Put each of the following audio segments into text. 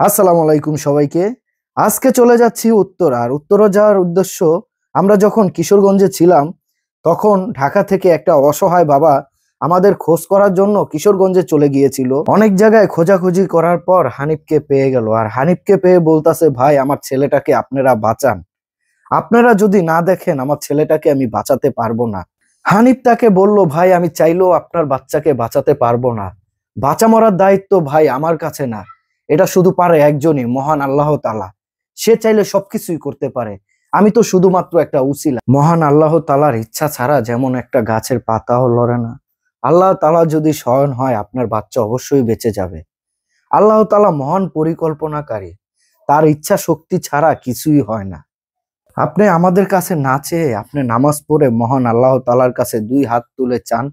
আসসালামু আলাইকুম সবাইকে। আজকে চলে যাচ্ছি উত্তরা। আর উত্তরা যাওয়ার উদ্দেশ্য, আমরা যখন কিশোরগঞ্জে ছিলাম তখন ঢাকা থেকে একটা অসহায় বাবা আমাদের খোঁজ করার জন্য কিশোরগঞ্জে চলে গিয়েছিল। অনেক জায়গায় খোঁজাখুঁজি করার পর হানিফকে পেয়ে গেল। আর হানিফকে পেয়ে বলতাছে, ভাই আমার ছেলেটাকে আপনারা বাঁচান, আপনারা যদি না দেখেন আমার ছেলেটাকে আমি বাঁচাতে পারবো না। হানিফ তাকে বলল, ভাই আমি চাইলেও আপনার বাচ্চাকে বাঁচাতে পারবো না, বাঁচা মরার দায়িত্ব ভাই আমার কাছে না, এটা শুধু পারে একজনই, মহান আল্লাহ তাআলা। সে চাইলে সবকিছুই করতে পারে, আমি তো শুধুমাত্র একটা উসিলা। মহান আল্লাহ তাআলার ইচ্ছা ছাড়া যেমন একটা গাছের পাতাও লড়ে না, আল্লাহ তাআলা যদি স্বয়ং হয় আপনার বাচ্চা অবশ্যই বেঁচে যাবে। আল্লাহ তাআলা মহান পরিকল্পনাকারী, তার ইচ্ছা শক্তি ছাড়া কিছুই হয় না। আপনি আমাদের কাছে না চেয়ে আপনি নামাজ পড়ে মহান আল্লাহ তাআলার কাছে দুই হাত তুলে চান।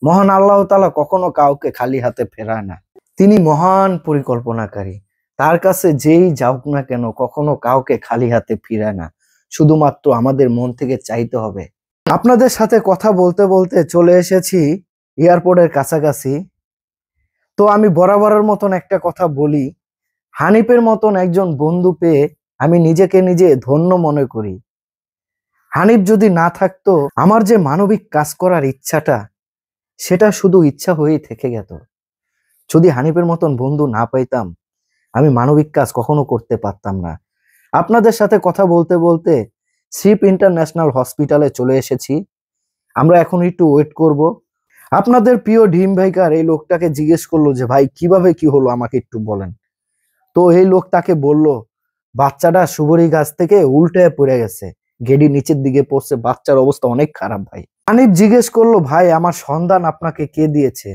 মহান আল্লাহ তাআলা কখনো কাউকে খালি হাতে ফেরায় না। তিনি মহান পরিকল্পনাকারী, তার কাছে যেই যাওক না কেন কখনো কাউকে খালি হাতে ফিরায় না। শুধুমাত্র আমাদের মন থেকে চাইতে হবে। আপনাদের সাথে কথা বলতে বলতে চলে এসেছি এয়ারপোর্টের কাছাকাছি। তো আমি বরাবরের মতন একটা কথা বলি, হানিফের মতন একজন বন্ধু পেয়ে আমি নিজেকে নিজে ধন্য মনে করি। হানিফ যদি না থাকতো, আমার যে মানবিক কাজ করার ইচ্ছাটা, সেটা শুধু ইচ্ছা হয়েই থেকে যেত। যদি হানিফের মতন বন্ধু না পাইতাম, আমি মানবিক কাজ কখনো করতে পারতাম না। আপনাদের সাথে কথা বলতে বলতে শিপ ইন্টারন্যাশনাল হসপিটালে চলে এসেছি। আমরা এখন একটু ওয়েট করব। আপনাদের প্রিয় ডিম ভাইকার এই লোকটাকে জিজ্ঞেস করলো যে ভাই কিভাবে কি হলো আমাকে একটু বলেন। তো এই লোক তাকে বলল, বাচ্চাটা সুবরি গাছ থেকে উল্টে পড়ে গেছে, গেডি নিচের দিকে পড়ছে, বাচ্চার অবস্থা অনেক খারাপ। ভাই হানিফ জিজ্ঞেস করলো, ভাই আমার সন্ধান আপনাকে কে দিয়েছে?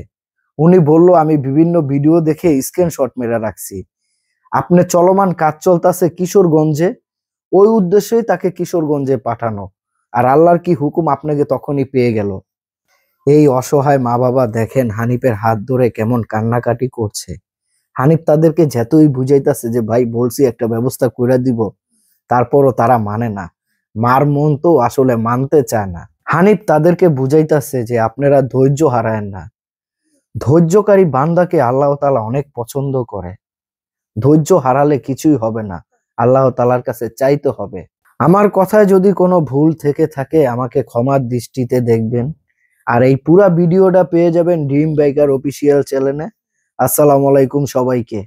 উনি বলল, আমি বিভিন্ন ভিডিও দেখে স্ক্রিনশট মেরে রাখছি। আপনি চলমান কাজ চলতেছে কিশোরগঞ্জে, ওই উদ্দেশ্যেই তাকে কিশোরগঞ্জে পাঠানো। আর আল্লাহর কি হুকুম আপনাকে তখনই পেয়ে গেল। এই অসহায় মা বাবা দেখেন হানিফের হাত ধরে কেমন কান্নাকাটি করছে। হানিফ তাদেরকে যতই বুঝাইতেছে যে ভাই বলছি একটা ব্যবস্থা করে দিব, তারপরও তারা মানে না। মার মন তো আসলে মানতে চায় না। হানিফ তাদেরকে বুঝাইতেছে যে আপনারা ধৈর্য হারায়েন না, ধৈর্যকারী বান্দাকে আল্লাহ তাআলা অনেক পছন্দ করে। ধৈর্য হারালে কিছুই হবে না, আল্লাহ তাআলার কাছে চাইতে হবে। আমার কথায় যদি কোনো ভুল থেকে থাকে আমাকে ক্ষমার দৃষ্টিতে দেখবেন। আর এই পুরা ভিডিওটা পেয়ে যাবেন ড্রিম বাইকার অফিসিয়াল চ্যানেলে। আসসালামু আলাইকুম সবাইকে।